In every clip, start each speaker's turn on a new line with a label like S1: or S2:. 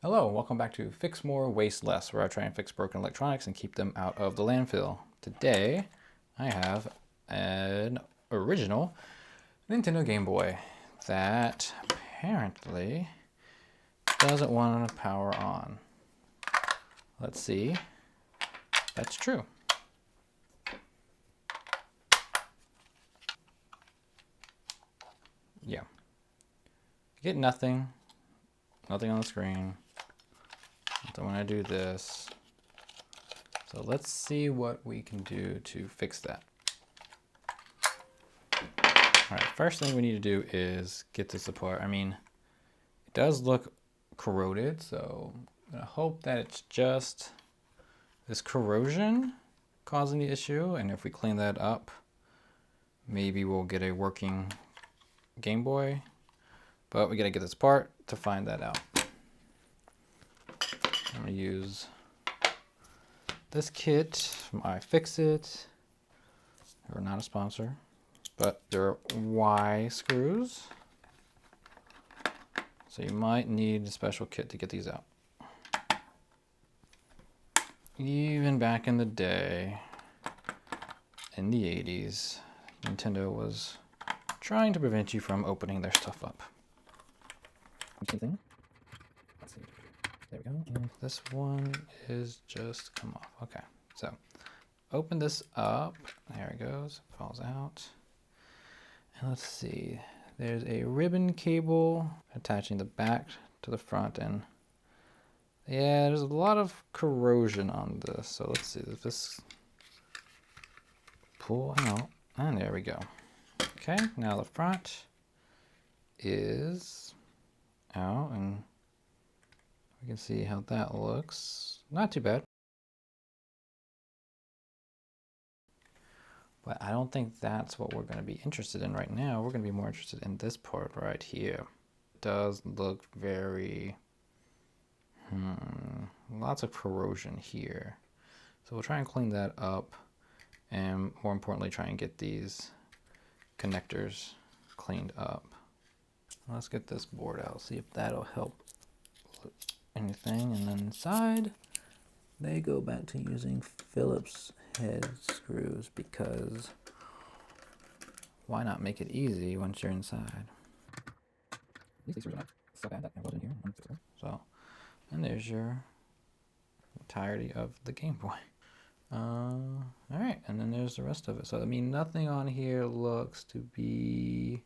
S1: Hello, welcome back to Fix More, Waste Less, where I try and fix broken electronics and keep them out of the landfill. Today, I have an original Nintendo Game Boy that apparently doesn't want to power on. Let's see if that's true. Yeah. Get nothing on the screen. So when I do this, so let's see what we can do to fix that. All right, first thing we need to do is get this apart. I mean, it does look corroded, so I'm gonna hope that it's just this corrosion causing the issue, and if we clean that up, maybe we'll get a working Game Boy, but we gotta get this apart to find that out. I'm gonna use this kit from iFixit. We're not a sponsor, but they're Y screws. So you might need a special kit to get these out. Even back in the day, in the 80s, Nintendo was trying to prevent you from opening their stuff up. Same thing. Let's see. There we go. And this one is just come off. Okay, so open this up. There it goes. Falls out. And let's see. There's a ribbon cable attaching the back to the front, and yeah, there's a lot of corrosion on this. So let's see if this pull out, and there we go. Okay, now the front is out, and we can see how that looks. Not too bad. But I don't think that's what we're going to be interested in right now. We're going to be more interested in this part right here. It does look very, lots of corrosion here. So we'll try and clean that up, and more importantly, try and get these connectors cleaned up. Let's get this board out, see if that'll help anything. And then inside, they go back to using Phillips head screws, because why not make it easy once you're inside? These screws are not so bad that can go in here. So, and there's your entirety of the Game Boy. All right, and then there's the rest of it. So I mean, nothing on here looks to be.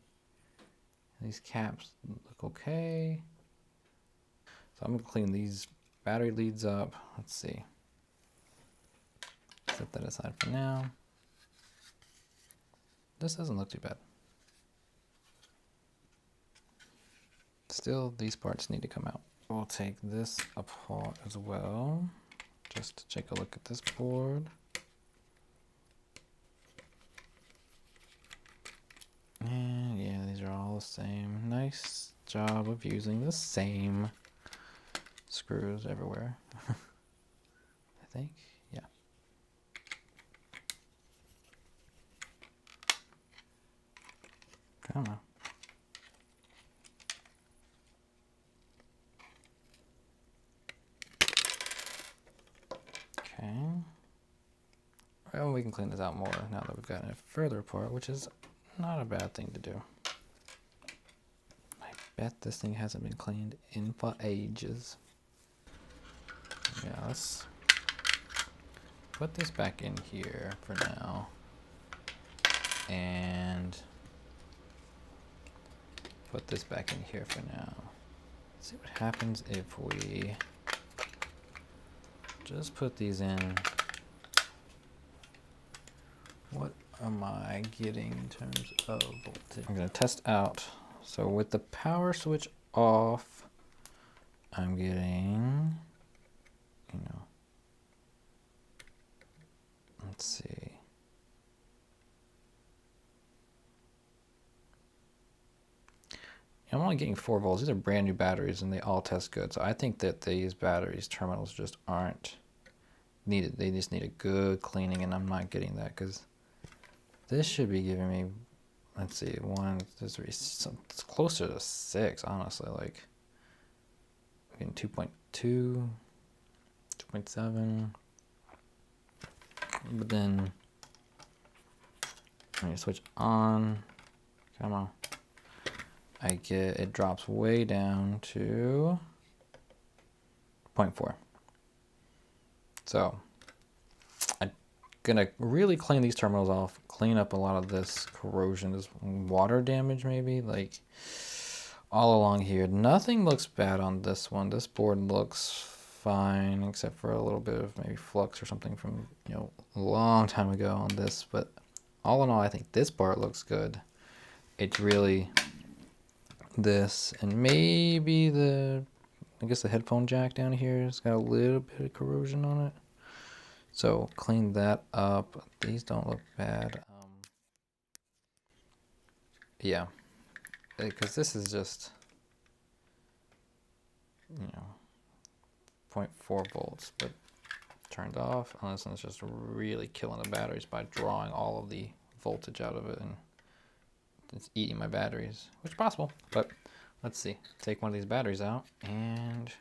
S1: These caps look okay. So I'm gonna clean these battery leads up. Let's see. Set that aside for now. This doesn't look too bad. Still, these parts need to come out. We'll take this apart as well, just to take a look at this board. And yeah, these are all the same. Nice job of using the same screws everywhere. I think, yeah. Come on. Okay. Well, we can clean this out more now that we've gotten it further apart, which is not a bad thing to do. I bet this thing hasn't been cleaned in for ages. Yeah, let's put this back in here for now. And put this back in here for now. Let's see what happens if we just put these in. What am I getting in terms of voltage? I'm going to test out. So with the power switch off, I'm getting, let's see. I'm only getting 4 volts. These are brand new batteries and they all test good. So I think that these batteries terminals just aren't needed. They just need a good cleaning, and I'm not getting that because this should be giving me, let's see, 1, 2, 3, it's closer to 6, honestly. Like, Getting 2.2, 2.7. But then when you switch on, come on, it drops way down to 0.4. So I'm gonna really clean these terminals off, clean up a lot of this corrosion, this water damage maybe, like all along here. Nothing looks bad on this one. This board looks fine, except for a little bit of maybe flux or something from, you know, a long time ago on this. But all in all, I think this part looks good. It's really this, and maybe I guess the headphone jack down here has got a little bit of corrosion on it. So clean that up. These don't look bad. Yeah, because this is just, you know, 0.4 volts, but turned off. And this one's just really killing the batteries by drawing all of the voltage out of it, and it's eating my batteries, which is possible. But let's see. Take one of these batteries out, and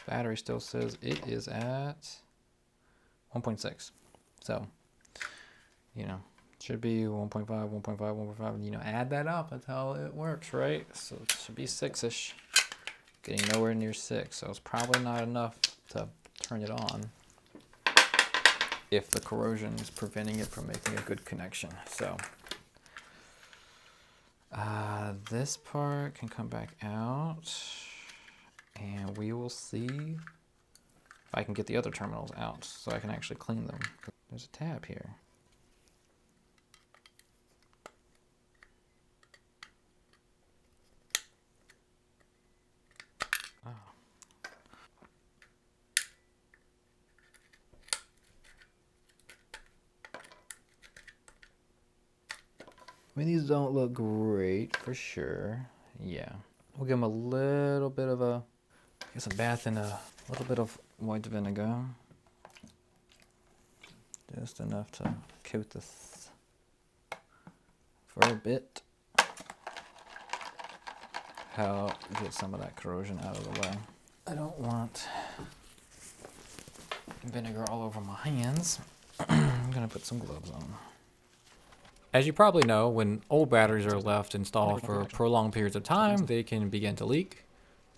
S1: battery still says it is at 1.6. So, you know, should be 1.5, 1.5, 1.5. You know, add that up. That's how it works, right? So it should be 6-ish. Getting nowhere near 6. So it's probably not enough to turn it on if the corrosion is preventing it from making a good connection. So this part can come back out, and we will see if I can get the other terminals out so I can actually clean them. There's a tab here. I mean, these don't look great for sure. Yeah. We'll give them a little bit of a bath in a little bit of white vinegar. Just enough to coat this for a bit. Help get some of that corrosion out of the way. I don't want vinegar all over my hands. I'm gonna put some gloves on. As you probably know, when old batteries are left installed for prolonged periods of time, they can begin to leak.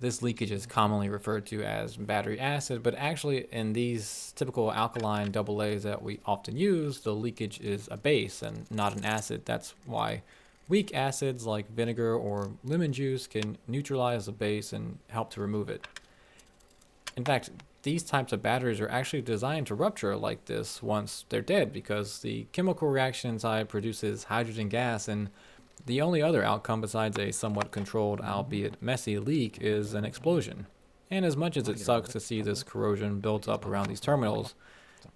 S1: This leakage is commonly referred to as battery acid, but actually in these typical alkaline AA's that we often use, the leakage is a base and not an acid. That's why weak acids like vinegar or lemon juice can neutralize the base and help to remove it. In fact, these types of batteries are actually designed to rupture like this once they're dead, because the chemical reaction inside produces hydrogen gas, and the only other outcome besides a somewhat controlled, albeit messy, leak is an explosion. And as much as it sucks to see this corrosion built up around these terminals,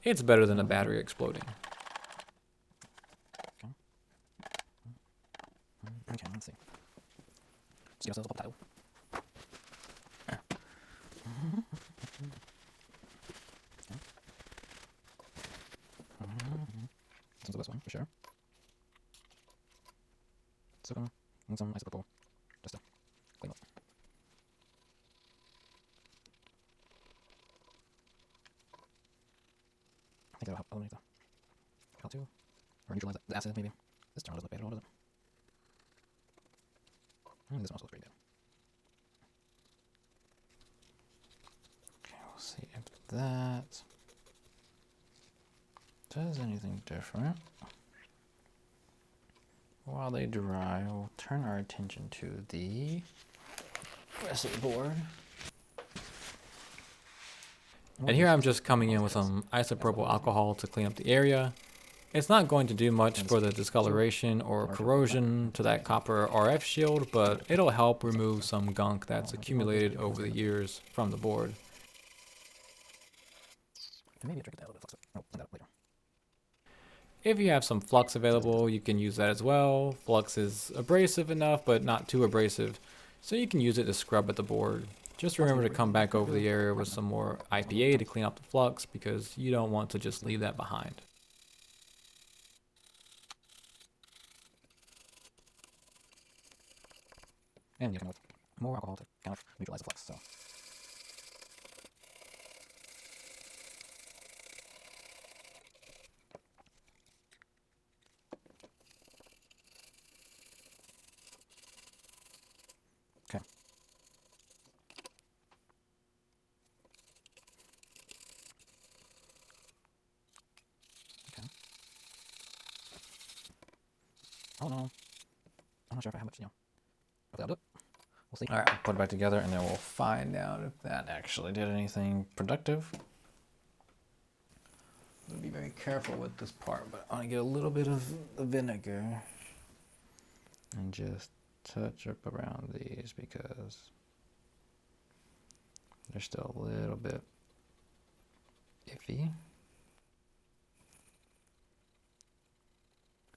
S1: it's better than a battery exploding. Okay, let's see. Let's get ourselves a title. This is the best one, for sure. Silicone and some isopropyl, just to clean up. I think that'll help eliminate the Cal2, or neutralize the acid, maybe. This terminal doesn't look bad at all, does it? This one also looks pretty good. Okay, we'll see if that does anything different. While they dry, we'll turn our attention to the rest of the board. And here I'm just coming in with some isopropyl alcohol to clean up the area. It's not going to do much for the discoloration or corrosion to that copper RF shield, but it'll help remove some gunk that's accumulated over the years from the board. Maybe drink that a little bit. Oh, clean that up later. If you have some flux available, you can use that as well. Flux is abrasive enough, but not too abrasive, so you can use it to scrub at the board. Just remember to come back over the area with some more IPA to clean up the flux, because you don't want to just leave that behind. And you can more alcohol to kind of neutralize the flux. So. Okay. Okay. Oh no. I'm not sure if I have much, hopefully I'll do it. We'll see. All right, I'll put it back together and then we'll find out if that actually did anything productive. Be very careful with this part, but I want to get a little bit of the vinegar and just touch up around these because they're still a little bit iffy.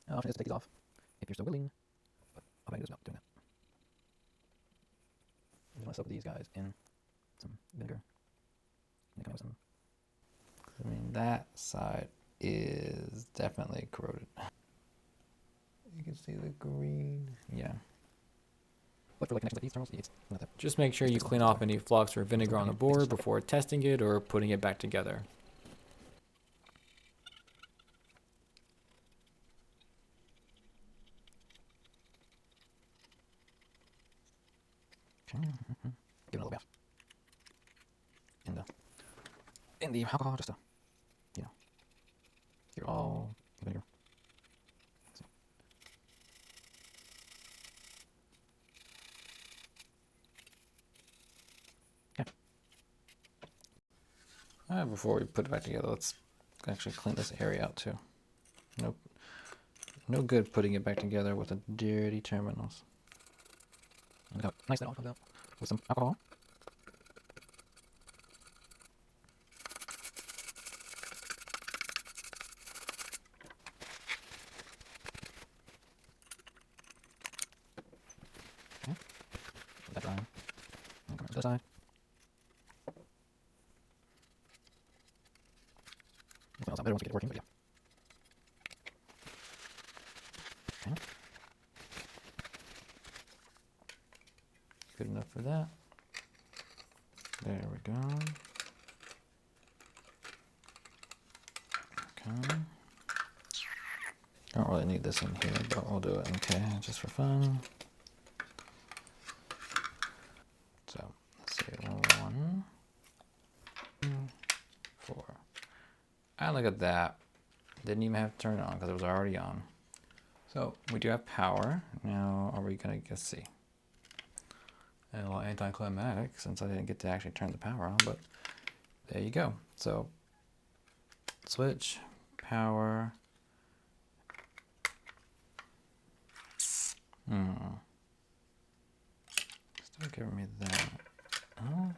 S1: I'll just take these off if you're so willing, but I'll make this about doing that. I just want to soak these guys in some vinegar. I mean, that side is definitely corroded. You can see the green. Yeah. But for like connections like these thermals, it's not that.
S2: Just make sure you clean off any flux or vinegar on the board before testing it or putting it back together.
S1: Okay. Give it a little bath. In the alcohol, just to, get all the vinegar. Okay. Before we put it back together, let's actually clean this area out too. Nope. No good putting it back together with the dirty terminals. And got nice that all comes out with some alcohol. Okay. Let that dry. And come over to this side. It smells out better once we get it working, but yeah. Okay. Good enough for that. There we go. Okay. Don't really need this in here, but we'll do it okay, just for fun. So let's see, 1, 2, 4. Ah, look at that. Didn't even have to turn it on because it was already on. So we do have power. Now are we gonna get see? And a little anticlimactic since I didn't get to actually turn the power on, but there you go. So switch, power. Still giving me that. Oh.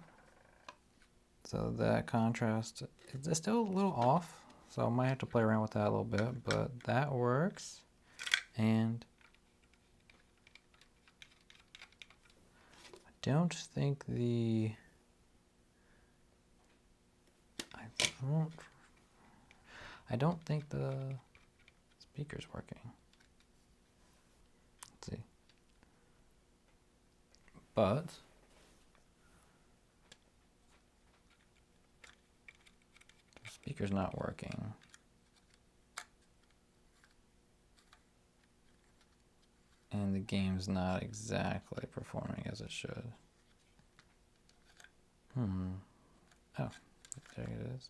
S1: So that contrast is still a little off. So I might have to play around with that a little bit, but that works. And I don't think I don't think the speaker's working. Let's see. But the speaker's not working. And the game's not exactly performing as it should. Oh, there it is.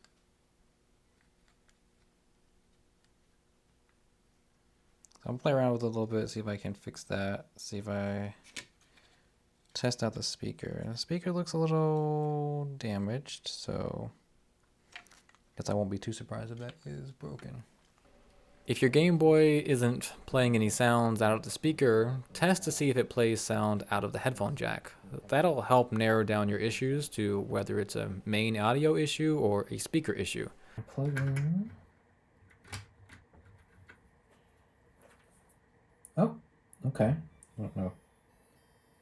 S1: So I'm gonna play around with it a little bit, see if I can fix that. See if I test out the speaker. The speaker looks a little damaged, so I guess I won't be too surprised if that is broken.
S2: If your Game Boy isn't playing any sounds out of the speaker, test to see if it plays sound out of the headphone jack. That'll help narrow down your issues to whether it's a main audio issue or a speaker issue.
S1: Plug in. Oh, okay. I don't know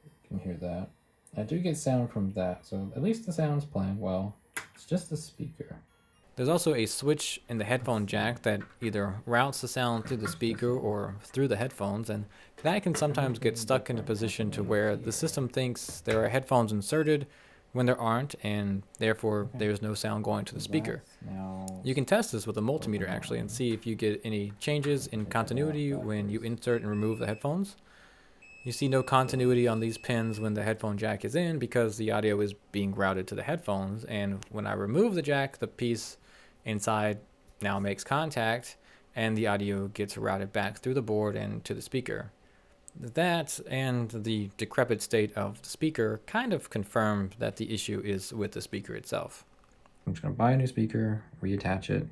S1: if you can hear that. I do get sound from that, so at least the sound's playing well. It's just the speaker.
S2: There's also a switch in the headphone jack that either routes the sound through the speaker or through the headphones, and that can sometimes get stuck in a position to where the system thinks there are headphones inserted when there aren't, and therefore there's no sound going to the speaker. You can test this with a multimeter actually and see if you get any changes in continuity when you insert and remove the headphones. You see no continuity on these pins when the headphone jack is in because the audio is being routed to the headphones, and when I remove the jack, the piece inside now makes contact and the audio gets routed back through the board and to the speaker. That and the decrepit state of the speaker kind of confirmed that the issue is with the speaker itself. I'm just going to buy a new speaker, reattach it,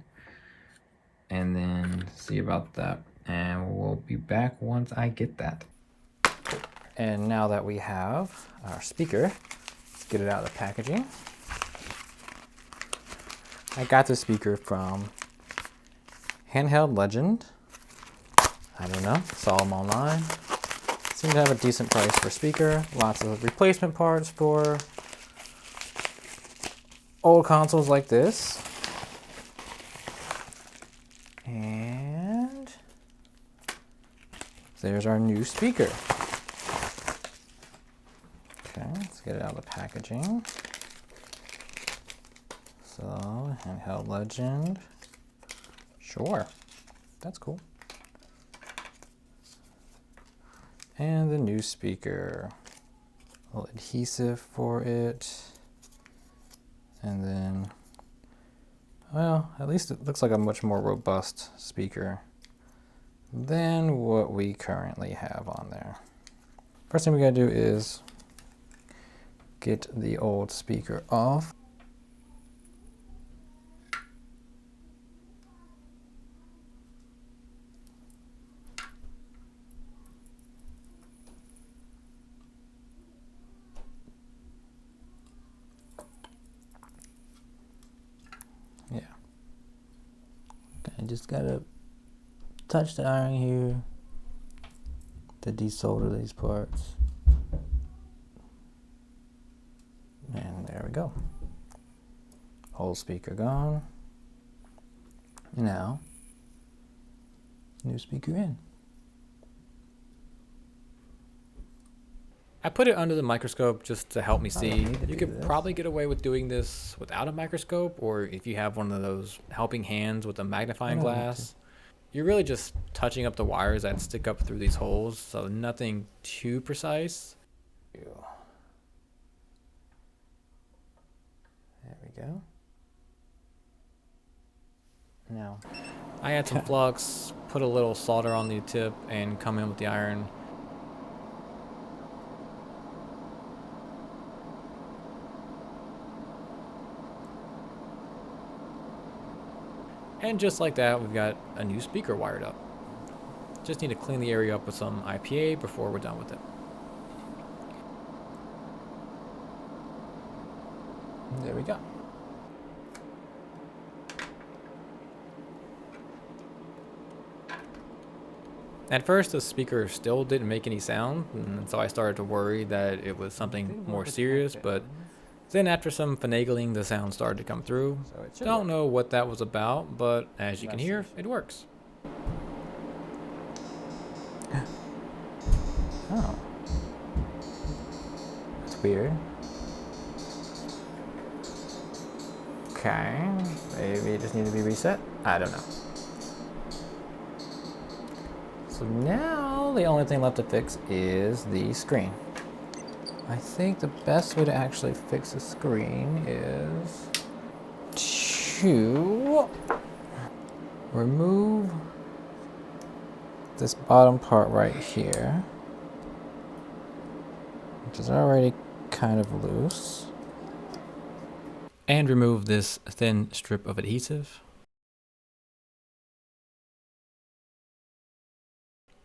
S2: and then see about that. And we'll be back once I get that.
S1: And now that we have our speaker, let's get it out of the packaging. I got the speaker from Handheld Legend. I don't know, saw them online. Seem to have a decent price for speaker. Lots of replacement parts for old consoles like this. And there's our new speaker. Okay, let's get it out of the packaging. So, Handheld Legend. Sure, that's cool. And the new speaker. A little adhesive for it. And then, well, at least it looks like a much more robust speaker than what we currently have on there. First thing we gotta do is get the old speaker off. Yeah. Okay, just gotta touch the iron here to desolder these parts. And there we go. Old speaker gone. Now, new speaker in.
S2: I put it under the microscope just to help me see. You could
S1: this.
S2: probably get away with doing this without a microscope, or if you have one of those helping hands with a magnifying glass. You're really just touching up the wires that stick up through these holes, so nothing too precise.
S1: There we go. Now,
S2: I add some flux, put a little solder on the tip, and come in with the iron. And just like that, we've got a new speaker wired up. Just need to clean the area up with some IPA before we're done with it.
S1: there we go.
S2: At first, the speaker still didn't make any sound, and so I started to worry that it was something more serious, but then after some finagling, the sound started to come through.
S1: So it should
S2: Don't
S1: work.
S2: know what that was about, but as you can hear, it works.
S1: Oh. That's weird. Okay, maybe it just needs to be reset. I don't know. So now the only thing left to fix is the screen. I think the best way to actually fix the screen is to remove this bottom part right here, which is already kind of loose.
S2: And remove this thin strip of adhesive.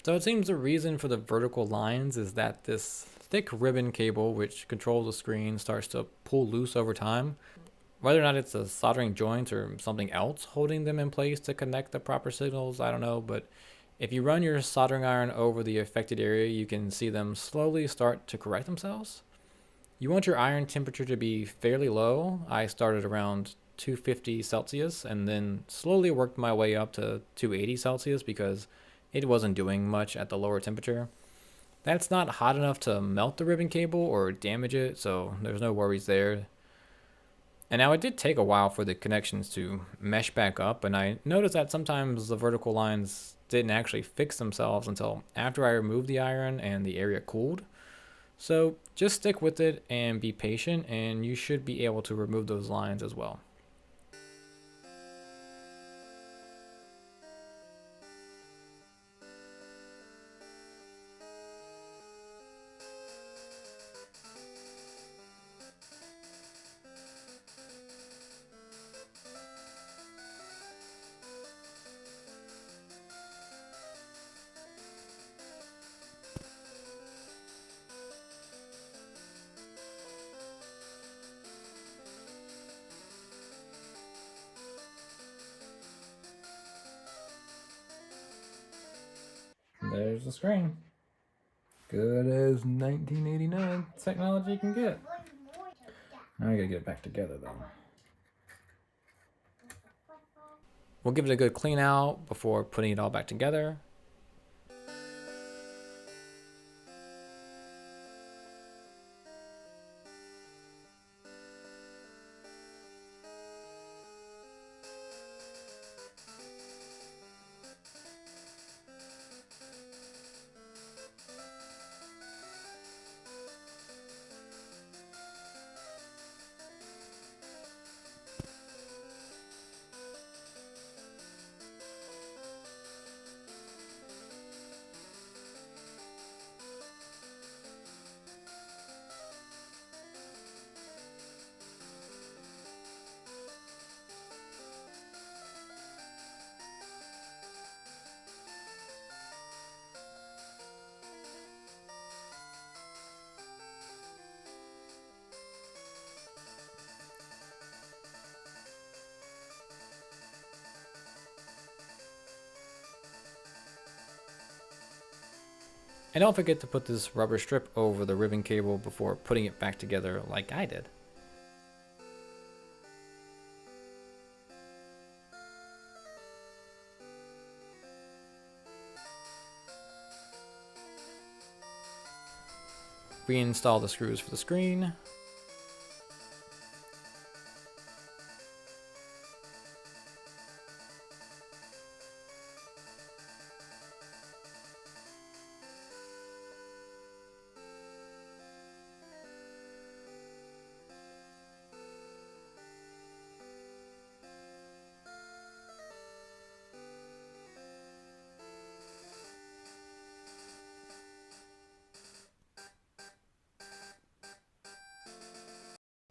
S2: So it seems the reason for the vertical lines is that this thick ribbon cable, which controls the screen, starts to pull loose over time. Whether or not it's a soldering joint or something else holding them in place to connect the proper signals, I don't know, but if you run your soldering iron over the affected area, you can see them slowly start to correct themselves. You want your iron temperature to be fairly low. I started around 250 Celsius and then slowly worked my way up to 280 Celsius because it wasn't doing much at the lower temperature. That's not hot enough to melt the ribbon cable or damage it, so there's no worries there. And now it did take a while for the connections to mesh back up, and I noticed that sometimes the vertical lines didn't actually fix themselves until after I removed the iron and the area cooled. So just stick with it and be patient, and you should be able to remove those lines as well. There's the screen. Good as 1989 technology can get. Now I gotta get it back together though. We'll give it a good clean out before putting it all back together. And don't forget to put this rubber strip over the ribbon cable before putting it back together like I did. Reinstall the screws for the screen.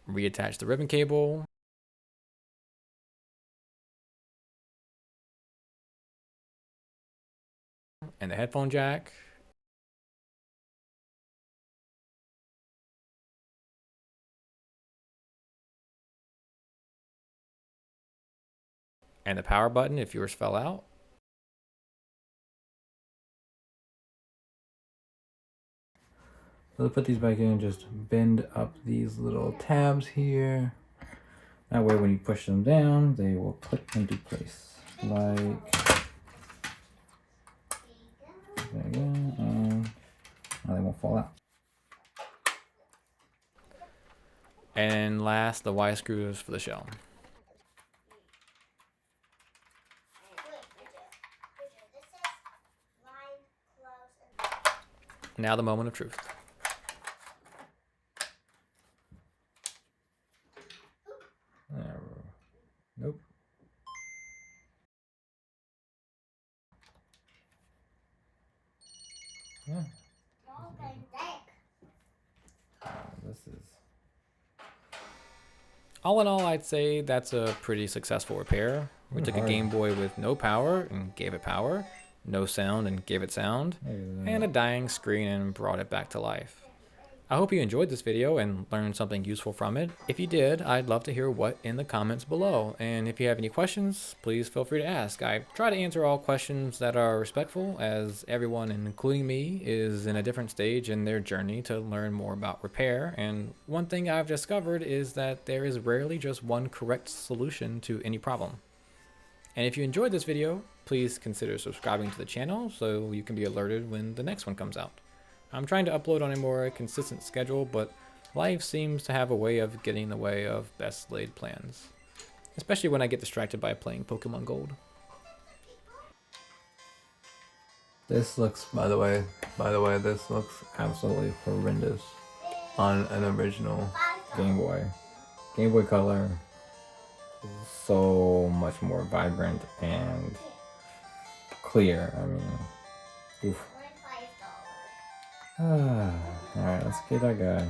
S2: Reattach the ribbon cable. And the headphone jack. And the power button if yours fell out.
S1: So to put these back in, just bend up these little tabs here. That way when you push them down, they will click into place. Like, there you go, and now they won't fall out.
S2: And last, the Y screws for the shell. Now the moment of truth.
S1: Nope. Yeah. This is.
S2: All in all, I'd say that's a pretty successful repair. We took a Game Boy with no power and gave it power, no sound and gave it sound, and a dying screen and brought it back to life. I hope you enjoyed this video and learned something useful from it. If you did, I'd love to hear what in the comments below. And if you have any questions, please feel free to ask. I try to answer all questions that are respectful, as everyone, including me, is in a different stage in their journey to learn more about repair. And one thing I've discovered is that there is rarely just one correct solution to any problem. And if you enjoyed this video, please consider subscribing to the channel so you can be alerted when the next one comes out. I'm trying to upload on a more consistent schedule, but life seems to have a way of getting in the way of best laid plans. Especially when I get distracted by playing Pokemon Gold.
S1: This looks, by the way, this looks absolutely horrendous on an original Game Boy. Game Boy Color is so much more vibrant and clear. I mean, oof. Alright, let's get that guy.